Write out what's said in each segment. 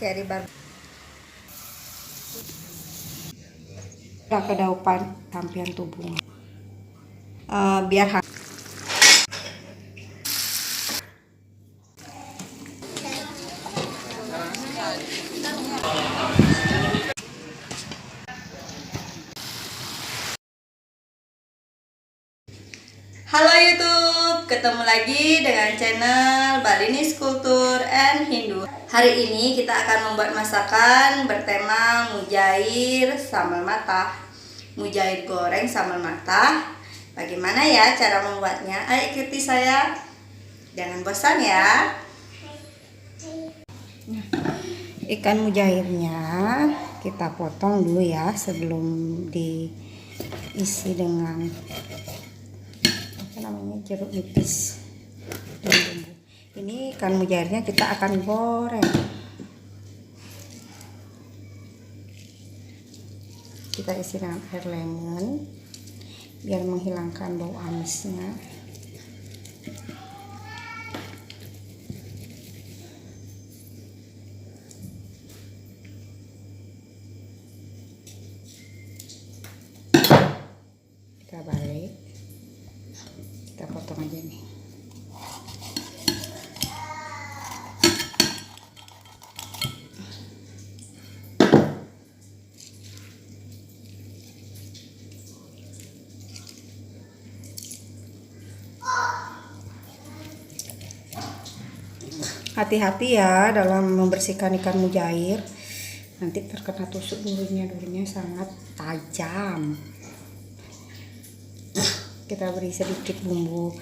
Cherry Bar. Kedaupan tampian tubuh. Biar Halo YouTube, ketemu lagi dengan channel Balinis Kultur and Hindu. Hari ini kita akan membuat masakan bertema mujair sambal matah. Mujair goreng sambal matah. Bagaimana ya cara membuatnya? Ayo ikuti saya. Jangan bosan ya. Ikan mujairnya kita potong dulu ya sebelum diisi dengan namanya jeruk nipis dan bumbu. Ini ikan mujairnya kita akan goreng. Kita isi dengan air lemon biar menghilangkan bau amisnya. Kita balik. Kita potong aja nih. Hati-hati ya dalam membersihkan ikan mujair, nanti terkena tusuk durinya sangat tajam. Kita beri sedikit bumbu.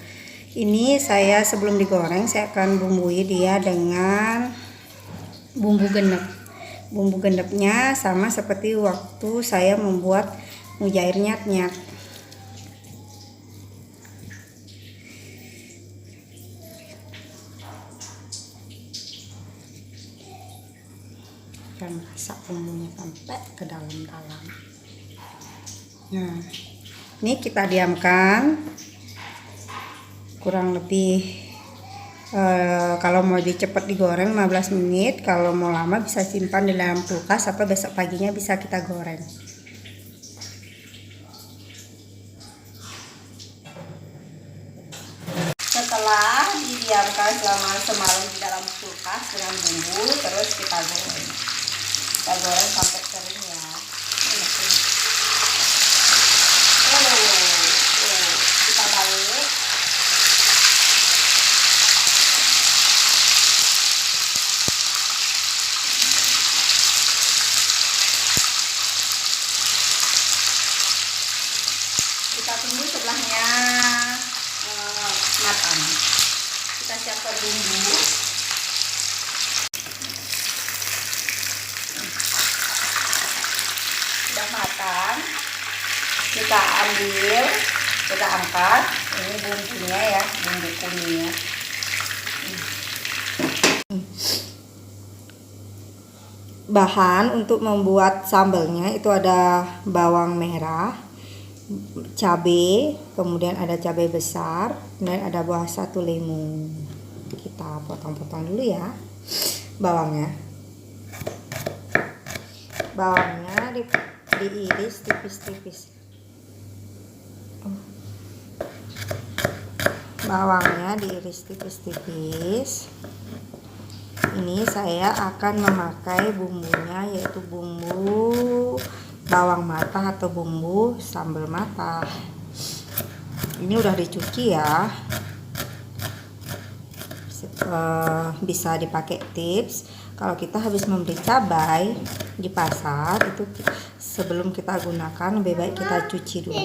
Ini saya sebelum digoreng saya akan bumbui dia dengan bumbu genep. Bumbu genepnya sama seperti waktu saya membuat mujair nyat-nyat. Kita masak bumbunya sampai ke dalam-dalam. Nah, ini kita diamkan kurang lebih kalau mau cepat digoreng 15 menit, kalau mau lama bisa simpan di dalam kulkas atau besok paginya bisa kita goreng. Setelah didiamkan selama semalam di dalam kulkas dengan bumbu, terus kita goreng. Kita goreng sampai kering ya. Kita balik. Kita tunggu sebelahnya matang. Kita siapkan bumbu. Sudah matang. Kita ambil, kita angkat. Ini bumbunya ya, bumbu kuningnya. Bahan untuk membuat sambalnya itu ada bawang merah, cabai, kemudian ada cabai besar, dan ada buah satu lemon. Kita potong-potong dulu ya bawangnya. Bawangnya diiris tipis-tipis. Bawangnya diiris tipis-tipis. Ini saya akan memakai bumbunya yaitu bumbu bawang matah atau bumbu sambal matah. Ini udah dicuci ya. Bisa dipakai tips kalau kita habis membeli cabai di pasar itu sebelum kita gunakan lebih baik kita cuci dulu.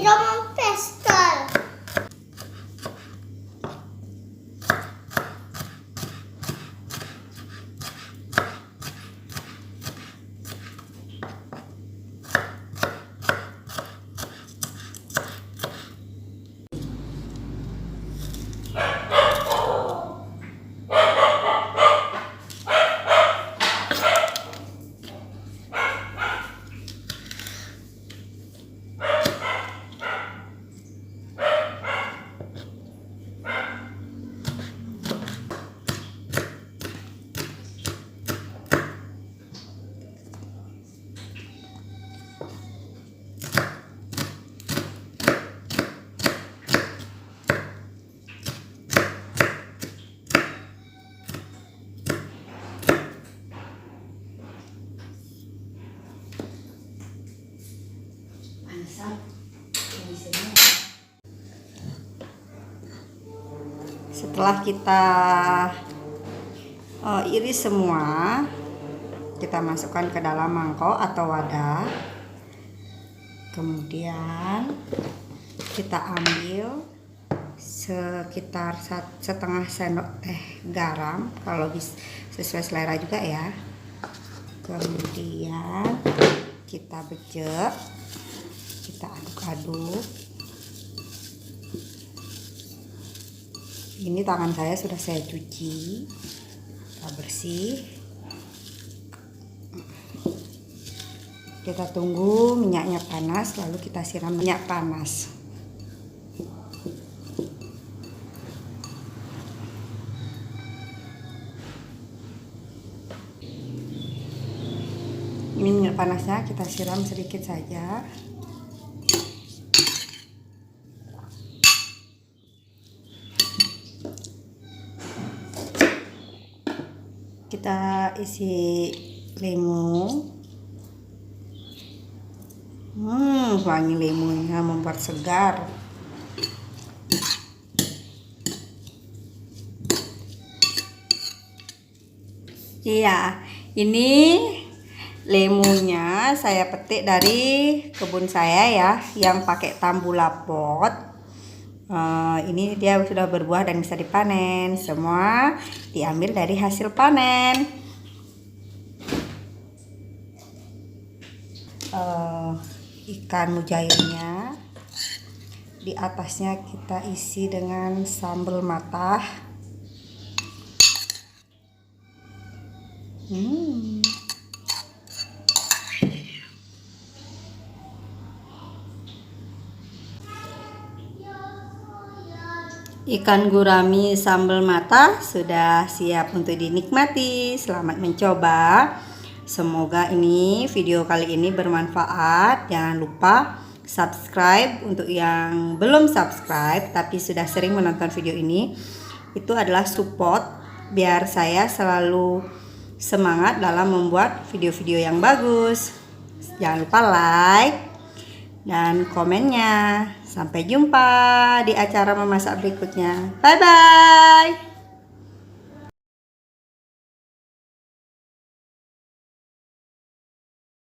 Setelah kita iris semua, kita masukkan ke dalam mangkok atau wadah. Kemudian kita ambil sekitar setengah sendok teh garam, kalau bisa sesuai selera juga ya. Kemudian kita becek, kita aduk-aduk. Ini tangan saya sudah saya cuci, kita bersih. Kita tunggu minyaknya panas, lalu kita siram minyak panas. Ini minyak panasnya kita siram sedikit saja. Kita isi lemu. Wangi lemonnya membuat segar. Iya, ini lemunya saya petik dari kebun saya ya, yang pakai tambula pot. Ini dia sudah berbuah dan bisa dipanen. Semua diambil dari hasil panen. Ikan mujairnya, di atasnya kita isi dengan sambal matah. Ikan gurami sambal mata sudah siap untuk dinikmati. Selamat mencoba. Semoga ini video kali ini bermanfaat. Jangan lupa subscribe untuk yang belum subscribe tapi sudah sering menonton video ini. Itu adalah support biar saya selalu semangat dalam membuat video-video yang bagus. Jangan lupa like dan komennya. Sampai jumpa di acara memasak berikutnya. Bye bye.